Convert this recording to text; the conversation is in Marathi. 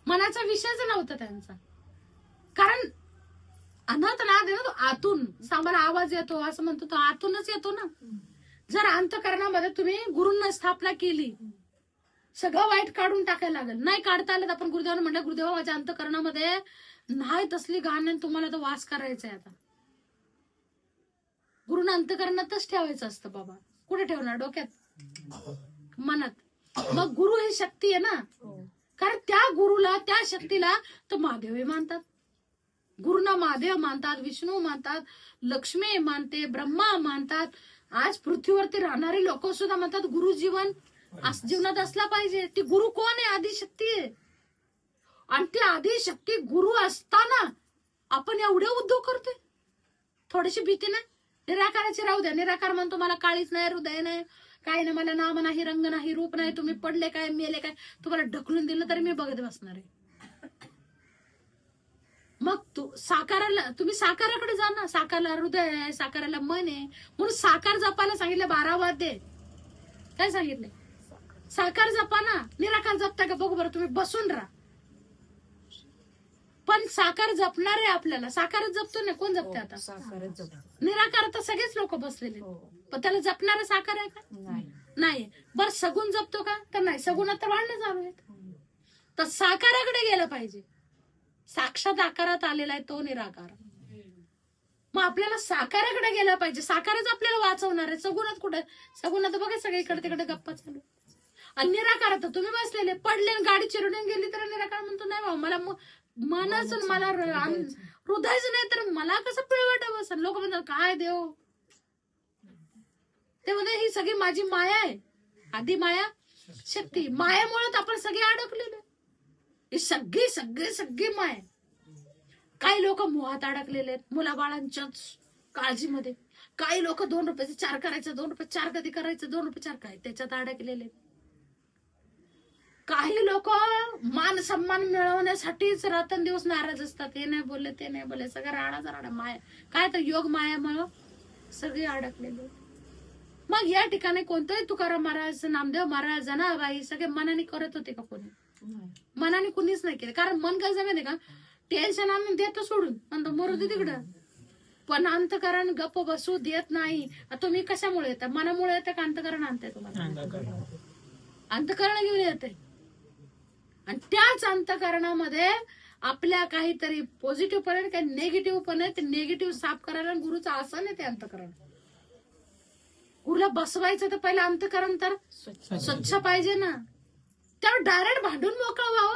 मनाचा विषयच नव्हता त्यांचा. कारण अनाथ नाद आहे ना, तो आतून सांबाला आवाज येतो असं म्हणतो, तो आतूनच येतो ना. जर अंतःकरणामध्ये तुम्ही गुरूंना स्थापना केली, सगळं वाईट काढून टाकायला लागेल. नाही काढता आलं तर आपण गुरुदेवांना म्हणलं, गुरुदेवा माझ्या अंतःकरणामध्ये नाही तसली घाण, तुम्हाला तर वास करायचा आहे. आता गुरुना अंतःकरणातच ठेवायचं असतं बाबा. कुठे ठेवणार? डोक्यात, मनात. मग गुरु ही शक्ती आहे ना. कारण त्या गुरुला, त्या शक्तीला तर महादेव मानतात. गुरुना महादेव मानतात, विष्णू मानतात, लक्ष्मी मानते, ब्रह्मा मानतात. आज पृथ्वीवरती राहणारे लोक सुद्धा म्हणतात गुरु जीवनात असला पाहिजे. ती गुरु कोण आहे? आदिशक्ती आहे. आणि ती आदिशक्ती गुरु असताना आपण एवढे उद्योग करतोय. थोडीशी भीती नाही. निराकाराची राहू द्या. निराकार म्हणतो मला काळीच नाही, हृदय नाही, काय नाही, मला नाम नाही, रंग नाही, रूप नाही, तुम्ही पडले काय, मेले काय, तुम्हाला ढकलून दिलं तरी मी बघत बसणार आहे. मग तुम्ही साकाराकडे जा ना. साकारला हृदय आहे, साकाराला मन आहे. म्हणून साकार जपायला सांगितलं 12 वाद्य. काय सांगितले? साकार जपा ना. निराकार जपता का बघू बरं. तुम्ही बसून राहा. पण साकार जपणार आहे आपल्याला. साकारच जपतो ना. कोण जपते आता? साकारच जपतो. निराकार तर सगळेच लोक बसलेले, पण त्याला जपणारा साकार आहे का? नाही. बरं सगुण जपतो का? तर नाही. सगुणात तर वाढणं चालू आहे. तर साकाराकडे गेलं पाहिजे. साक्षात आकारात आलेला आहे तो निराकार. मग आपल्याला साकाराकडे गेलं पाहिजे. साकारच आपल्याला वाचवणार आहे. सगुणात कुठे? सगुणात बघा सगळीकडे तिकडे गप्पा चालू. आणि निराकारात तुम्ही बसलेले, पडले, गाडी चिरून गेली तर निराकार म्हणतो नाही बाबा मला मनच, मला हृदयच नाही तर मला कसं पिळवट बसन. लोक म्हणतात काय देव, ते म्हणजे ही सगळी माझी माया आहे. आधी माया शक्ती. मायामुळे आपण सगळे अडकलेले. ही सगळी सगळी सगळी माया. काही लोक मोहात अडकलेले आहेत, मुलाबाळांच्याच काळजीमध्ये. काही लोक 2 रुपयाचे 4 करायचं, 2 रुपये 4 कधी करायचं, 2 रुपये 4 काय त्याच्यात अडकलेले. काही लोक मान सन्मान मिळवण्यासाठीच रात्रंदिवस नाराज असतात. हे नाही बोलले, ते नाही बोलले, सगळं राडाचा राडा. माया काय तर योग मायामुळं सगळे अडकलेले. मग या ठिकाणी कोणतंही तुकाराम महाराज, नामदेव महाराज, जनाबाई सगळे मनाने करत होते का? कोणी मनाने कुणीच नाही केलं. कारण मन काय जमेल का? टेन्शन आम्ही देतो सोडून, म्हणतो मरू दे तिकडं. पण अंतकरण गप्प बसू देत नाही. तुम्ही कशामुळे येता? मनामुळे येतं का अंतकरण आणतंय तुम्हाला? अंतकरण घेऊन येते. आणि त्याच अंतकरणामध्ये आपल्या काहीतरी पॉझिटिव्ह पण आहे, काही निगेटिव्ह पण आहे. ते निगेटिव्ह साफ करायला गुरुचं आसन आहे ते अंतकरण. गुरुला बसवायचं तर पहिलं अंतकरण तर स्वच्छ पाहिजे ना. त्यावर डायरेक्ट भांडून मोकळं व्हावं.